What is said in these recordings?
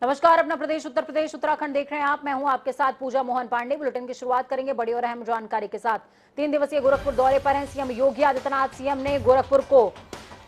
नमस्कार। अपना प्रदेश उत्तर प्रदेश उत्तराखंड देख रहे हैं आप। मैं हूं आपके साथ पूजा मोहन पांडे। बुलेटिन की शुरुआत करेंगे बड़ी और अहम जानकारी के साथ। 3 दिवसीय गोरखपुर दौरे पर हैं सीएम योगी आदित्यनाथ। सीएम ने गोरखपुर को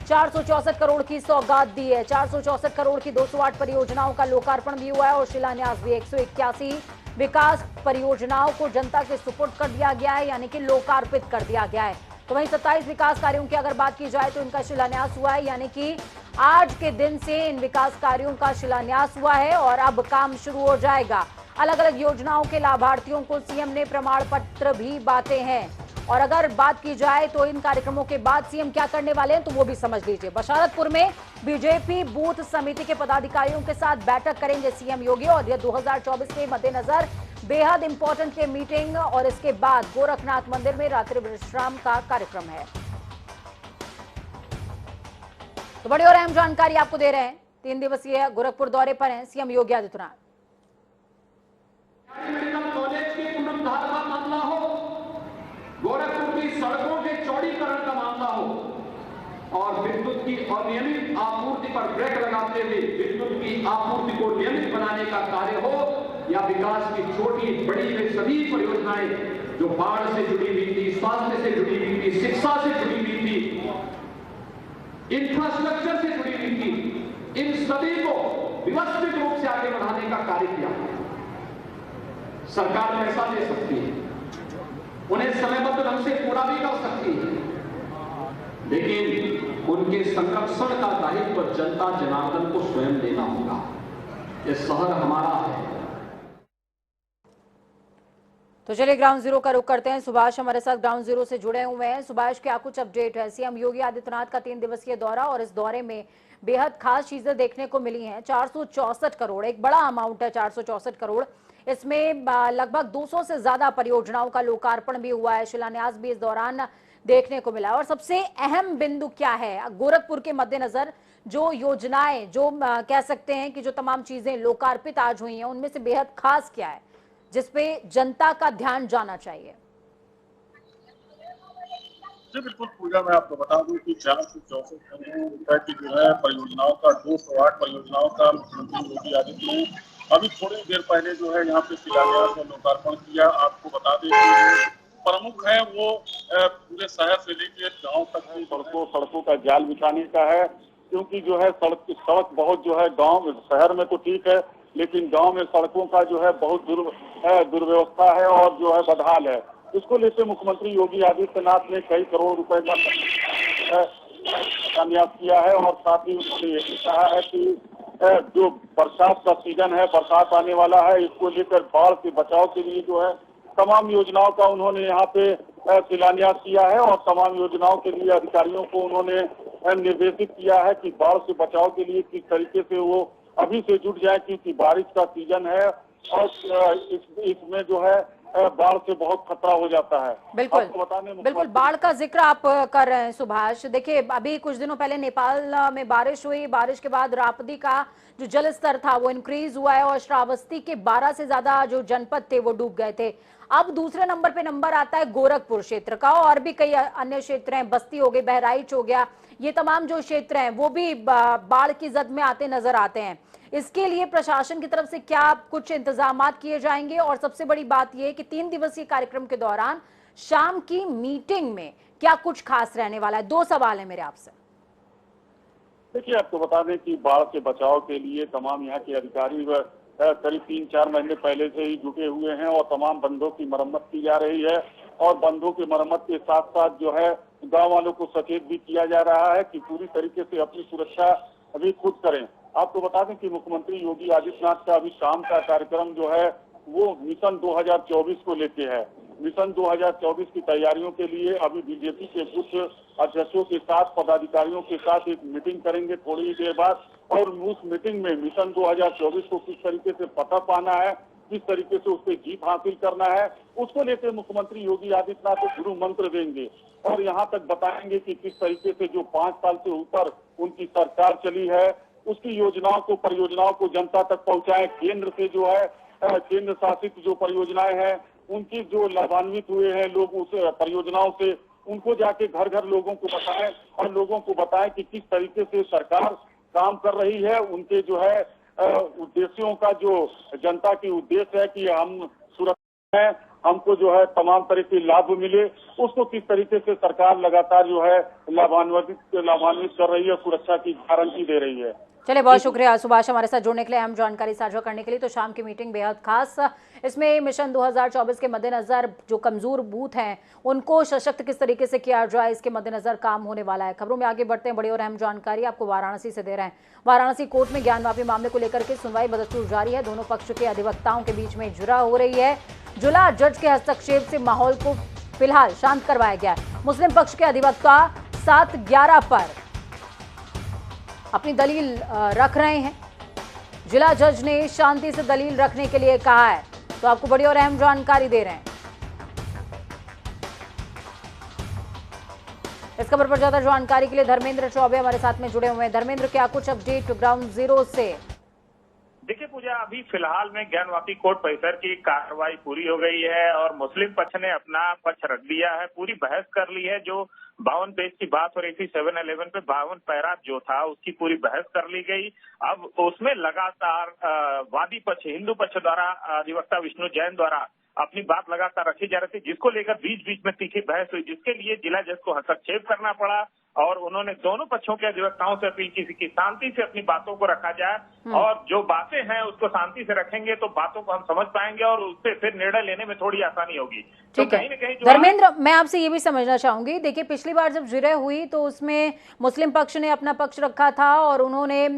464 करोड़ की सौगात दी है। 464 करोड़ की 208 परियोजनाओं का लोकार्पण भी हुआ है और शिलान्यास भी। 181 विकास परियोजनाओं को जनता के सुपुर्द कर दिया गया है, यानी कि लोकार्पित कर दिया गया है। तो वहीं 27 विकास कार्यों की अगर बात की जाए तो इनका शिलान्यास हुआ है, यानी कि आज के दिन से इन विकास कार्यों का शिलान्यास हुआ है और अब काम शुरू हो जाएगा। अलग अलग योजनाओं के लाभार्थियों को सीएम ने प्रमाण पत्र भी बांटे हैं। और अगर बात की जाए तो इन कार्यक्रमों के बाद सीएम क्या करने वाले हैं तो वो भी समझ लीजिए। बशारतपुर में बीजेपी बूथ समिति के पदाधिकारियों के साथ बैठक करेंगे सीएम योगी और यह 2024 के मद्देनजर बेहद इंपॉर्टेंट के मीटिंग और इसके बाद गोरखनाथ मंदिर में रात्रि विश्राम का कार्यक्रम है। तो बड़ी और अहम जानकारी आपको दे रहे हैं। 3 दिवसीय गोरखपुर दौरे पर हैं CM Yogi Adityanath. Medical college के पुनरुद्धार का मामला हो, गोरखपुर की सड़कों के चौड़ीकरण का मामला हो और विद्युत की अनियमित आपूर्ति पर ब्रेक लगाते हुए विद्युत की आपूर्ति को नियमित बनाने का कार्य हो, या विकास की छोटी बड़ी वे सभी परियोजनाएं जो बाढ़ से जुड़ी हुई थी, स्वास्थ्य से जुड़ी हुई थी, शिक्षा से जुड़ी हुई थी, इंफ्रास्ट्रक्चर से जुड़ी हुई थी, इन सभी को व्यवस्थित रूप से आगे बढ़ाने का कार्य किया। सरकार पैसा दे सकती है, उन्हें समयबद्ध ढंग से पूरा भी कर सकती है, लेकिन उनके संरक्षण का दायित्व जनता जनार्दन को स्वयं लेना होगा। यह शहर हमारा है। तो चलिए ग्राउंड जीरो का रुख करते हैं। सुभाष हमारे साथ ग्राउंड जीरो से जुड़े हुए हैं। सुभाष, क्या कुछ अपडेट है? सीएम योगी आदित्यनाथ का 3 दिवसीय दौरा और इस दौरे में बेहद खास चीजें देखने को मिली हैं। 464 करोड़ एक बड़ा अमाउंट है। 464 करोड़, इसमें लगभग 200 से ज्यादा परियोजनाओं का लोकार्पण भी हुआ है, शिलान्यास भी इस दौरान देखने को मिला। और सबसे अहम बिंदु क्या है गोरखपुर के मद्देनजर? जो योजनाएं, जो कह सकते हैं कि जो तमाम चीजें लोकार्पित आज हुई हैं, उनमें से बेहद खास क्या है जिसपे जनता का ध्यान जाना चाहिए? जी बिल्कुल पूजा, मैं आपको बता दूं कि 464 करोड़ रुपए की जो है परियोजनाओं का 208 परियोजनाओं का मुख्यमंत्री योगी आदित्यनाथ ने अभी थोड़ी देर पहले जो है यहाँ पे शिलान्यास और लोकार्पण किया। आपको बता दें कि प्रमुख है वो पूरे शहर से लेकर गांव तक की सड़कों का जाल बिछाने का है, क्योंकि जो है सड़क बहुत जो है गांव शहर में तो ठीक है, लेकिन गांव में सड़कों का जो है बहुत दुर्व्यवस्था है और जो है बदहाल है। इसको लेकर मुख्यमंत्री योगी आदित्यनाथ ने कई करोड़ रुपए का शिलान्यास किया है और साथ ही उन्होंने ये भी कहा है कि जो बरसात का सीजन है, बरसात आने वाला है, इसको लेकर बाढ़ से बचाव के लिए जो है तमाम योजनाओं का उन्होंने यहाँ पे शिलान्यास किया है और तमाम योजनाओं के लिए अधिकारियों को उन्होंने निर्देशित किया है कि बाढ़ से बचाव के लिए किस तरीके से वो अभी से जुट जाए, क्योंकि बारिश का सीजन है और इसमें जो है बाढ़ से बहुत खतरा हो जाता है। बिल्कुल बाढ़ का जिक्र आप कर रहे हैं सुभाष। देखिए, अभी कुछ दिनों पहले नेपाल में बारिश हुई, बारिश के बाद राप्ती का जो जल स्तर था वो इंक्रीज हुआ है और श्रावस्ती के 12 से ज्यादा जो जनपद थे वो डूब गए थे। अब दूसरे नंबर पे नंबर आता है गोरखपुर क्षेत्र का और भी कई अन्य क्षेत्र हैं, बस्ती हो गई, बहराइच हो गया, ये तमाम जो क्षेत्र हैं वो भी बाढ़ की जद में आते नजर आते हैं। इसके लिए प्रशासन की तरफ से क्या कुछ इंतजाम किए जाएंगे? और सबसे बड़ी बात यह कि 3 दिवसीय कार्यक्रम के दौरान शाम की मीटिंग में क्या कुछ खास रहने वाला है? 2 सवाल है मेरे आपसे। देखिए, आपको बता दें कि बाढ़ से बचाव के लिए तमाम यहाँ के अधिकारी करीब 3-4 महीने पहले से ही जुटे हुए हैं और तमाम बंधों की मरम्मत की जा रही है और बंधों की मरम्मत के साथ साथ जो है गाँव वालों को सचेत भी किया जा रहा है कि पूरी तरीके से अपनी सुरक्षा अभी खुद करें। आपको बता दें कि मुख्यमंत्री योगी आदित्यनाथ का अभी शाम का कार्यक्रम जो है वो मिशन 2024 को लेके है। मिशन 2024 की तैयारियों के लिए अभी बीजेपी के बूथ अध्यक्षों के साथ, पदाधिकारियों के साथ एक मीटिंग करेंगे थोड़ी ही देर बाद और उस मीटिंग में मिशन 2024 को किस तरीके से पता पाना है, किस तरीके से उस पर जीत हासिल करना है, उसको लेकर मुख्यमंत्री योगी आदित्यनाथ को गुरु मंत्र देंगे और यहाँ तक बताएंगे कि किस तरीके से जो 5 साल से ऊपर उनकी सरकार चली है उसकी योजनाओं को, परियोजनाओं को जनता तक पहुंचाएं। केंद्र से जो है केंद्र शासित जो परियोजनाएं हैं उनकी जो लाभान्वित हुए हैं लोग उस परियोजनाओं से, उनको जाके घर घर लोगों को बताएं और लोगों को बताएं कि किस तरीके से सरकार काम कर रही है, उनके जो है उद्देश्यों का जो जनता की उद्देश्य है कि हम सुरक्षित हैं, हमको जो है तमाम तरह के लाभ मिले, उसको किस तरीके से सरकार लगातार जो है लाभान्वित कर रही है, सुरक्षा की गारंटी दे रही है। चलिए, बहुत शुक्रिया सुभाष हमारे साथ जुड़ने के लिए, अहम जानकारी साझा करने के लिए। तो शाम की मीटिंग बेहद खास, इसमें मिशन 2024 के मद्देनजर जो कमजोर बूथ हैं उनको सशक्त किस तरीके से किया जाए, इसके मद्देनजर काम होने वाला है। खबरों में आगे बढ़ते हैं, बड़ी और अहम जानकारी आपको वाराणसी से दे रहे हैं। वाराणसी कोर्ट में ज्ञानवापी मामले को लेकर के सुनवाई बदस्तूर जारी है। दोनों पक्ष के अधिवक्ताओं के बीच में जुरा हो रही है। जुला जज के हस्तक्षेप से माहौल को फिलहाल शांत करवाया गया है। मुस्लिम पक्ष के अधिवक्ता 7/11 पर अपनी दलील रख रहे हैं। जिला जज ने शांति से दलील रखने के लिए कहा है, तो आपको बड़ी और अहम जानकारी दे रहे हैं। इस खबर पर ज्यादा जानकारी के लिए धर्मेंद्र चौबे हमारे साथ में जुड़े हुए हैं। धर्मेंद्र, क्या कुछ अपडेट ग्राउंड जीरो से? देखिए पूजा, अभी फिलहाल में ज्ञानवापी कोर्ट परिसर की कार्रवाई पूरी हो गई है और मुस्लिम पक्ष ने अपना पक्ष रख दिया है, पूरी बहस कर ली है। जो 52 पेज की बात हो रही थी 7-11 पे 52 पैरा जो था उसकी पूरी बहस कर ली गई। अब उसमें लगातार वादी पक्ष, हिंदू पक्ष द्वारा अधिवक्ता विष्णु जैन द्वारा अपनी बात लगातार रखी जा रही थी, जिसको लेकर बीच बीच में तीखी बहस हुई, जिसके लिए जिला जज को हस्तक्षेप करना पड़ा और उन्होंने दोनों पक्षों के अधिवक्ताओं से अपील की कि शांति से अपनी बातों को रखा जाए और जो बातें हैं उसको शांति से रखेंगे तो बातों को हम समझ पाएंगे और उससे फिर निर्णय लेने में थोड़ी आसानी होगी। तो कहीं न कहीं धर्मेंद्र, मैं आपसे ये भी समझना चाहूंगी, देखिए पिछली बार जब जिरह हुई तो उसमें मुस्लिम पक्ष ने अपना पक्ष रखा था और उन्होंने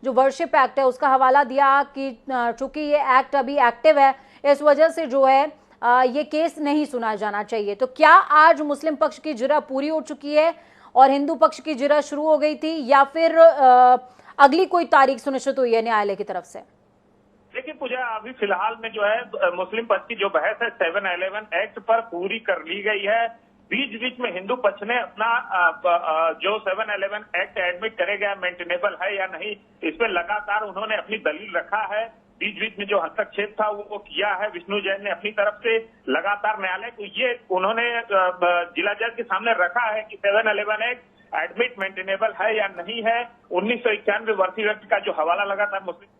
जो वर्शिप एक्ट है उसका हवाला दिया कि चूंकि ये एक्ट अभी एक्टिव है, इस वजह से जो है ये केस नहीं सुना जाना चाहिए। तो क्या आज मुस्लिम पक्ष की जिरह पूरी हो चुकी है और हिंदू पक्ष की जिरह शुरू हो गई थी, या फिर अगली कोई तारीख सुनिश्चित हुई है न्यायालय की तरफ से? देखिए पूजा, अभी फिलहाल में जो है मुस्लिम पक्ष की जो बहस है 7-11 एक्ट पर पूरी कर ली गई है। बीच बीच में हिंदू पक्ष ने अपना जो 7-11 एक्ट एडमिट करेगा मेंटेनेबल है या नहीं, इस पर लगातार उन्होंने अपनी दलील रखा है। बीच बीच में जो हस्तक्षेप था वो किया है। विष्णु जैन ने अपनी तरफ से लगातार न्यायालय को ये उन्होंने जिला जज के सामने रखा है कि 7-11 एक्ट एडमिट मेंटेनेबल है या नहीं है। 1991 वर्षीय एक्ट का जो हवाला लगातार मुस्लिम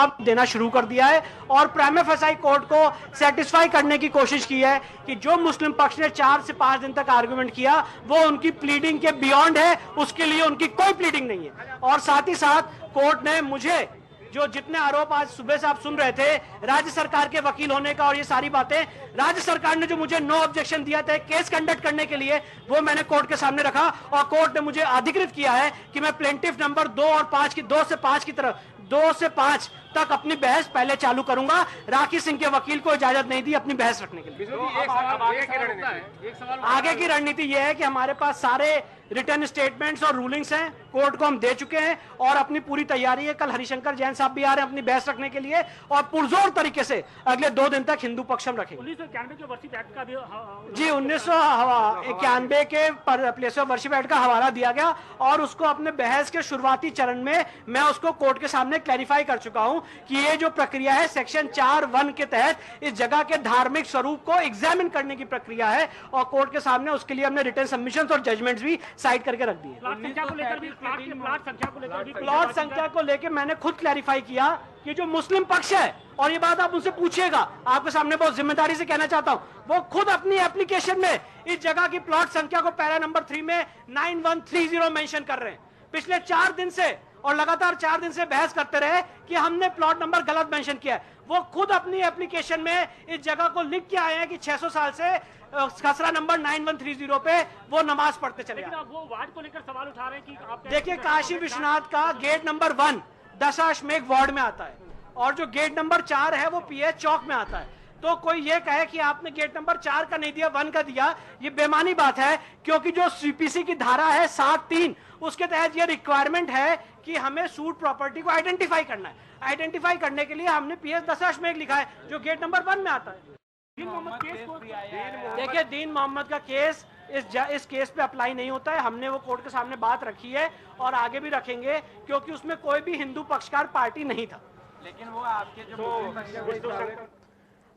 अब देना शुरू कर दिया है और प्राइमा फेसाई कोर्ट को सेटिस्फाई करने की कोशिश की है कि जो मुस्लिम पक्ष ने 4 से 5 दिन तक आर्गुमेंट किया वो उनकी प्लीडिंग के बियॉन्ड है, उसके लिए उनकी कोई प्लीडिंग नहीं है। और साथ ही साथ कोर्ट ने मुझे जो जितने आरोप आज सुबह से आप सुन रहे थे राज्य सरकार के वकील होने का और ये सारी बातें, राज्य सरकार ने जो मुझे नो ऑब्जेक्शन दिया था केस कंडक्ट करने के लिए, वो मैंने कोर्ट के सामने रखा और कोर्ट ने मुझे अधिकृत किया है कि मैं प्लेंटिफ नंबर 2 और 5 की 2 से 5 की तरफ 2 से 5 तक अपनी बहस पहले चालू करूंगा। राखी सिंह के वकील को इजाजत नहीं दी अपनी बहस रखने के लिए। आगे की रणनीति यह है कि हमारे पास सारे रिटर्न स्टेटमेंट्स और रूलिंग्स हैं, कोर्ट को हम दे चुके हैं और अपनी पूरी तैयारी है। कल हरिशंकर जैन साहब भी आ रहे हैं अपनी बहस रखने के लिए और पुरजोर तरीके से अगले 2 दिन तक हिंदू पक्ष हम रखेंगे। 1991 के वर्षिप एक्ट का भी जी 1991 के प्लेस ऑफ वर्शिप एक्ट का हवाला दिया गया और उसको अपने बहस के शुरुआती चरण में मैं उसको कोर्ट के सामने क्लैरिफाई कर चुका हूं कि ये जो प्रक्रिया है सेक्शन 4(1) के तहत इस जगह के धार्मिक स्वरूप को एग्जामिन करने की प्रक्रिया है और कोर्ट के सामने उसके लिए हमने रिटर्न सबमिशन और जजमेंट्स भी साइड करके रख दिए। प्लॉट संख्या को लेकर मैंने खुद क्लैरिफाई किया कि जो मुस्लिम पक्ष है, और ये बात आप उनसे पूछिएगा, आपके सामने बहुत जिम्मेदारी से कहना चाहता हूं, वो खुद अपनी एप्लीकेशन में इस जगह की प्लॉट संख्या को पैरा नंबर 3 में 9130 मेंशन कर रहे हैं। पिछले 4 दिन से और लगातार 4 दिन से बहस करते रहे कि हमने प्लॉट नंबर गलत मेंशन किया है। वो खुद अपनी एप्लीकेशन में इस जगह को लिख के आए हैं कि 600 साल से खसरा नंबर 9130 पे वो नमाज पढ़ते चले। लेकिन वो वार्ड को लेकर सवाल उठा रहे हैं कि आप देखिए काशी विश्वनाथ का गेट नंबर 1 दशाश्वमेध वार्ड में आता है और जो गेट नंबर 4 है वो पीएच चौक में आता है। तो कोई ये कहे कि आपने गेट नंबर 4 का नहीं दिया 1 का दिया, ये बेमानी बात है, क्योंकि जो सीपीसी की धारा है 7(3) उसके तहत ये रिक्वायरमेंट है कि हमें सूट प्रॉपर्टी को आइडेंटिफाई करना है। आइडेंटिफाई करने के लिए हमने पीएच दशाश्वमेध लिखा है जो गेट नंबर 1 में आता है। देखिए दीन मोहम्मद का केस इस केस पे अप्लाई नहीं होता है। हमने वो कोर्ट के सामने बात रखी है और आगे भी रखेंगे क्योंकि उसमें कोई भी हिंदू पक्षकार पार्टी नहीं था। लेकिन वो आपके जो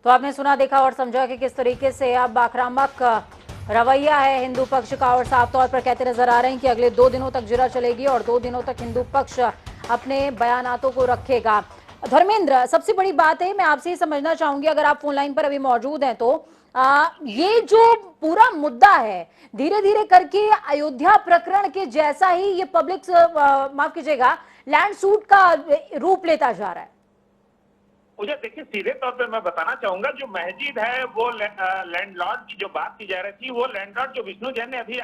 तो आपने सुना, देखा और समझा कि किस तरीके से अब आक्रामक रवैया है हिंदू पक्ष का और साफ तौर पर कहते नजर आ रहे हैं कि अगले 2 दिनों तक जिरह चलेगी और 2 दिनों तक हिंदू पक्ष अपने बयानातों को रखेगा। धर्मेंद्र, सबसे बड़ी बात है, मैं आपसे ये समझना चाहूंगी, अगर आप फोन लाइन पर अभी मौजूद हैं तो ये जो पूरा मुद्दा है धीरे धीरे करके अयोध्या प्रकरण के जैसा ही ये पब्लिक माफ कीजिएगा लैंड सूट का रूप लेता जा रहा है। मुझे देखिए, सीधे तौर पे मैं बताना चाहूंगा, जो मस्जिद है वो लैंडलॉर्ड की जो बात की जा रही थी, वो लैंडलॉर्ड जो विष्णु जैन ने अभी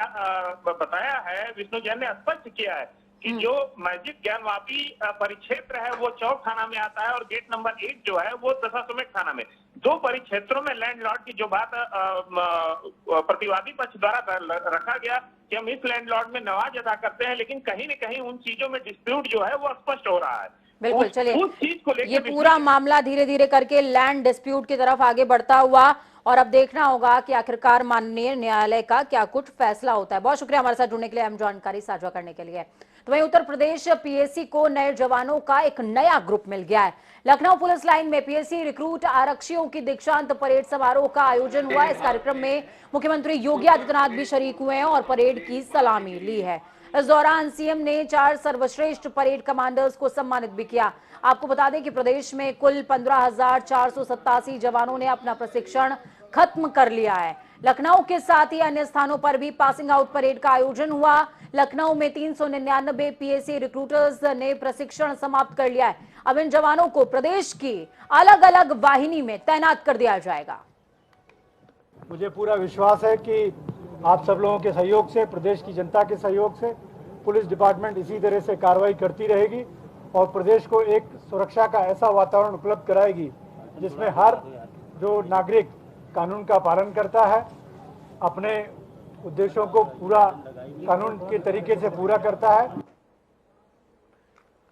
बताया है, विष्णु जैन ने स्पष्ट किया है कि जो मस्जिद ज्ञानवापी परिक्षेत्र है वो चौक थाना में आता है और गेट नंबर 1 जो है वो दशाश्वमेध थाना में। दो परिक्षेत्रों में लैंडलॉर्ड की जो बात प्रतिवादी पक्ष द्वारा रखा गया कि हम इस लैंडलॉर्ड में नमाज अदा करते हैं, लेकिन कहीं न कहीं उन चीजों में डिस्प्यूट जो है वो स्पष्ट हो रहा है। बिल्कुल, चलिए उस चीज को लेकर ये पूरा मामला धीरे धीरे करके लैंड डिस्प्यूट की तरफ आगे बढ़ता हुआ, और अब देखना होगा कि आखिरकार माननीय न्यायालय का क्या कुछ फैसला होता है। बहुत शुक्रिया हमारे साथ जुड़ने के लिए, अहम जानकारी साझा करने के लिए। तो वहीं उत्तर प्रदेश पीएससी को नए जवानों का एक नया ग्रुप मिल गया है। लखनऊ पुलिस लाइन में पीएससी रिक्रूट आरक्षियों की दीक्षांत परेड समारोह का आयोजन हुआ। इस कार्यक्रम में मुख्यमंत्री योगी आदित्यनाथ भी शरीक हुए हैं और परेड की सलामी ली है। इस दौरान सीएम ने 4 सर्वश्रेष्ठ परेड कमांडर्स को सम्मानित भी किया। आपको बता दें कि प्रदेश में कुल 15,487 जवानों ने अपना प्रशिक्षण खत्म कर लिया है। लखनऊ के साथ ही अन्य स्थानों पर भी पासिंग आउट परेड का आयोजन हुआ। लखनऊ में 399 पीएससी रिक्रूटर्स ने प्रशिक्षण समाप्त कर लिया है। अब इन जवानों को प्रदेश की अलग अलग वाहिनी में तैनात कर दिया जाएगा। मुझे पूरा विश्वास है कि आप सब लोगों के सहयोग से, प्रदेश की जनता के सहयोग से पुलिस डिपार्टमेंट इसी तरह से कार्रवाई करती रहेगी और प्रदेश को एक सुरक्षा का ऐसा वातावरण उपलब्ध कराएगी जिसमें हर जो नागरिक कानून का पालन करता है, अपने उद्देश्यों को पूरा कानून के तरीके से पूरा करता है।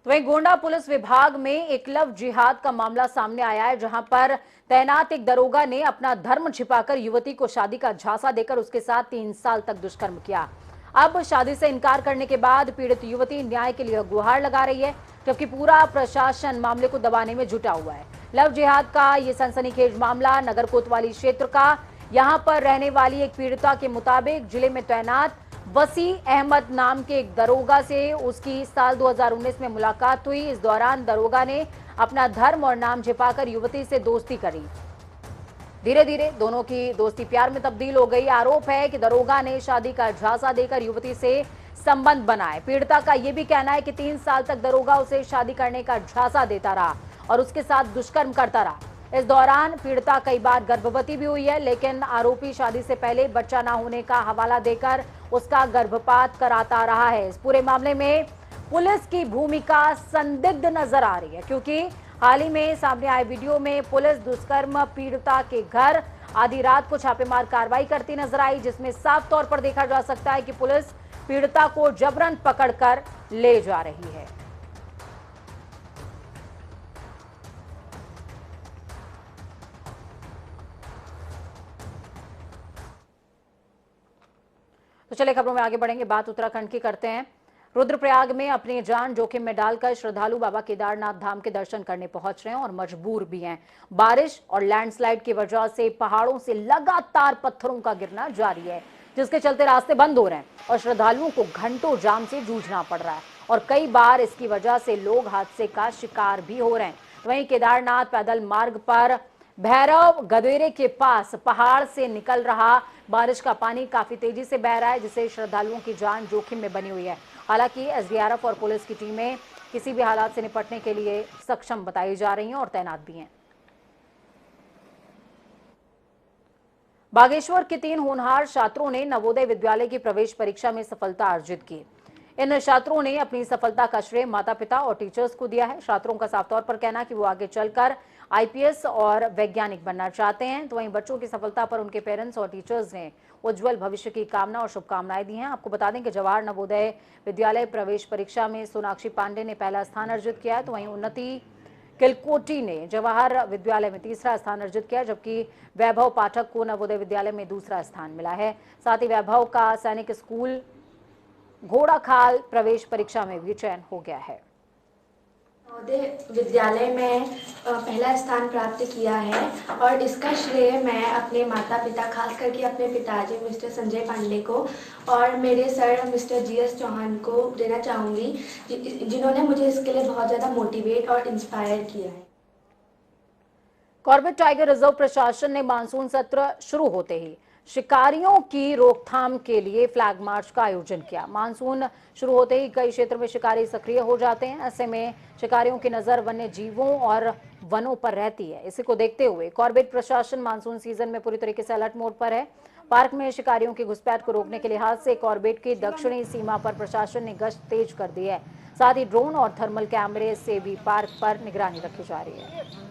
तो वहीं गोंडा पुलिस विभाग में एक लव जिहाद का मामला सामने आया है, जहां पर तैनात एक दरोगा ने अपना धर्म छिपाकर युवती को शादी का झांसा देकर उसके साथ 3 साल तक दुष्कर्म किया। अब शादी से इनकार करने के बाद पीड़ित युवती न्याय के लिए गुहार लगा रही है, जबकि पूरा प्रशासन मामले को दबाने में जुटा हुआ है। लव जिहाद का ये सनसनीखेज मामला नगर कोतवाली क्षेत्र का। यहां पर रहने वाली एक पीड़िता के मुताबिक जिले में तैनात वसी अहमद नाम के एक दरोगा से उसकी साल 2019 में मुलाकात हुई। इस दौरान दरोगा ने अपना धर्म और नाम छिपाकर युवती से दोस्ती करी। धीरे धीरे दोनों की दोस्ती प्यार में तब्दील हो गई। आरोप है कि दरोगा ने शादी का झांसा देकर युवती से संबंध बनाए। पीड़िता का यह भी कहना है कि 3 साल तक दरोगा उसे शादी करने का झांसा देता रहा और उसके साथ दुष्कर्म करता रहा। इस दौरान पीड़िता कई बार गर्भवती भी हुई है, लेकिन आरोपी शादी से पहले बच्चा न होने का हवाला देकर उसका गर्भपात कराता रहा है। इस पूरे मामले में पुलिस की भूमिका संदिग्ध नजर आ रही है, क्योंकि हाल ही में सामने आए वीडियो में पुलिस दुष्कर्म पीड़िता के घर आधी रात को छापेमार कार्रवाई करती नजर आई, जिसमें साफ तौर पर देखा जा सकता है कि पुलिस पीड़िता को जबरन पकड़कर ले जा रही है। तो चलिए खबरों में आगे बढ़ेंगे, बात उत्तराखंड की करते हैं। रुद्रप्रयाग में अपनी जान जोखिम में डालकर श्रद्धालु बाबा केदारनाथ धाम के दर्शन करने पहुंच रहे हैं और मजबूर भी हैं। बारिश और लैंडस्लाइड की वजह से पहाड़ों से लगातार पत्थरों का गिरना जारी है, जिसके चलते रास्ते बंद हो रहे हैं और श्रद्धालुओं को घंटों जाम से जूझना पड़ रहा है और कई बार इसकी वजह से लोग हादसे का शिकार भी हो रहे हैं। वहीं केदारनाथ पैदल मार्ग पर भैरव गदेरे के पास पहाड़ से निकल रहा बारिश का पानी काफी तेजी से बह रहा है, जिससे श्रद्धालुओं की जान जोखिम में बनी हुई है। हालांकि एसडीआरएफ और पुलिस की टीमें किसी भी हालात से निपटने के लिए सक्षम बताई जा रही हैं और तैनात भी हैं। बागेश्वर के 3 होनहार छात्रों ने नवोदय विद्यालय की प्रवेश परीक्षा में सफलता अर्जित की। इन छात्रों ने अपनी सफलता का श्रेय माता पिता और टीचर्स को दिया है। छात्रों का साफ तौर पर कहना है कि वो आगे चलकर आईपीएस और वैज्ञानिक बनना चाहते हैं। तो वहीं बच्चों की सफलता पर उनके पेरेंट्स और टीचर्स ने उज्जवल भविष्य की कामना और शुभकामनाएं दी हैं। आपको बता दें कि जवाहर नवोदय विद्यालय प्रवेश परीक्षा में सोनाक्षी पांडे ने पहला स्थान अर्जित किया है, तो वहीं उन्नति किलकोटी ने जवाहर विद्यालय में तीसरा स्थान अर्जित किया, जबकि वैभव पाठक को नवोदय विद्यालय में दूसरा स्थान मिला है। साथ ही वैभव का सैनिक स्कूल घोड़ाखाल प्रवेश परीक्षा में भी चयन हो गया है। नवोदय विद्यालय में पहला स्थान प्राप्त किया है और इसका श्रेय मैं अपने माता पिता, खास करके अपने पिताजी मिस्टर संजय पांडे को और मेरे सर मिस्टर GS चौहान को देना चाहूँगी, जिन्होंने मुझे इसके लिए बहुत ज़्यादा मोटिवेट और इंस्पायर किया है। कॉर्बेट टाइगर रिजर्व प्रशासन ने मानसून सत्र शुरू होते ही शिकारियों की रोकथाम के लिए फ्लैग मार्च का आयोजन किया। मानसून शुरू होते ही कई क्षेत्रों में शिकारी सक्रिय हो जाते हैं। ऐसे में शिकारियों की नजर वन्य जीवों और वनों पर रहती है। इसी को देखते हुए कॉर्बेट प्रशासन मानसून सीजन में पूरी तरीके से अलर्ट मोड पर है। पार्क में शिकारियों की घुसपैठ को रोकने के लिहाज से कॉर्बेट की दक्षिणी सीमा पर प्रशासन ने गश्त तेज कर दी है। साथ ही ड्रोन और थर्मल कैमरे से भी पार्क पर निगरानी रखी जा रही है।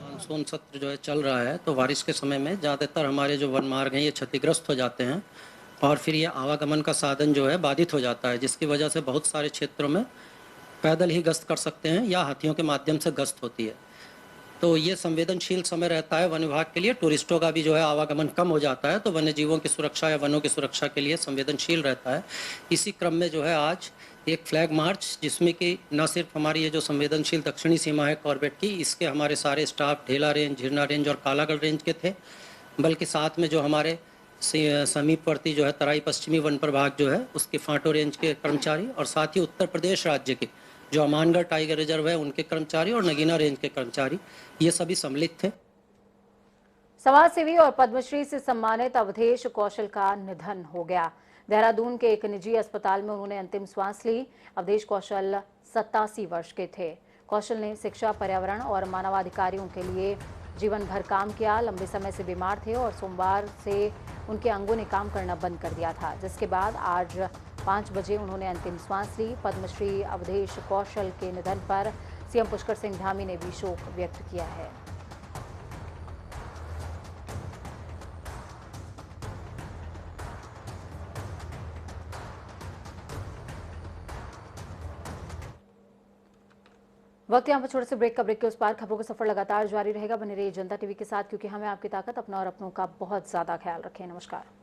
मानसून सत्र जो है चल रहा है, तो बारिश के समय में ज़्यादातर हमारे जो वन मार्ग हैं ये क्षतिग्रस्त हो जाते हैं और फिर ये आवागमन का साधन जो है बाधित हो जाता है, जिसकी वजह से बहुत सारे क्षेत्रों में पैदल ही गश्त कर सकते हैं या हाथियों के माध्यम से गश्त होती है। तो ये संवेदनशील समय रहता है वन विभाग के लिए। टूरिस्टों का भी जो है आवागमन कम हो जाता है, तो वन्य जीवों की सुरक्षा या वनों की सुरक्षा के लिए संवेदनशील रहता है। इसी क्रम में जो है आज एक फ्लैग मार्च, जिसमें कि न सिर्फ हमारी ये जो संवेदनशील दक्षिणी सीमा है कॉर्बेट की, इसके हमारे सारे स्टाफ ढेला रेंज, झिरना रेंज और कालागढ़ रेंज के थे, बल्कि साथ में जो हमारे समीपवर्ती जो है तराई पश्चिमी वन प्रभाग जो है उसके फांटो रेंज के कर्मचारी और साथ ही उत्तर प्रदेश राज्य के जो अमानगढ़ टाइगर रिजर्व है उनके कर्मचारी और नगीना रेंज के कर्मचारी, ये सभी सम्मिलित थे। समाजसेवी और पद्मश्री से सम्मानित अवधेश कौशल का निधन हो गया। देहरादून के एक निजी अस्पताल में उन्होंने अंतिम श्वास ली। अवधेश कौशल 87 वर्ष के थे। कौशल ने शिक्षा, पर्यावरण और मानवाधिकारियों के लिए जीवन भर काम किया। लंबे समय से बीमार थे और सोमवार से उनके अंगों ने काम करना बंद कर दिया था, जिसके बाद आज 5 बजे उन्होंने अंतिम श्वास ली। पद्मश्री अवधेश कौशल के निधन पर सीएम पुष्कर सिंह धामी ने भी शोक व्यक्त किया है। वक्त यहाँ पर छोटे से ब्रेक के उस पार खबरों का सफर लगातार जारी रहेगा। बने रहिए जनता टीवी के साथ, क्योंकि हमें आपकी ताकत, अपना और अपनों का बहुत ज्यादा ख्याल रखें। नमस्कार।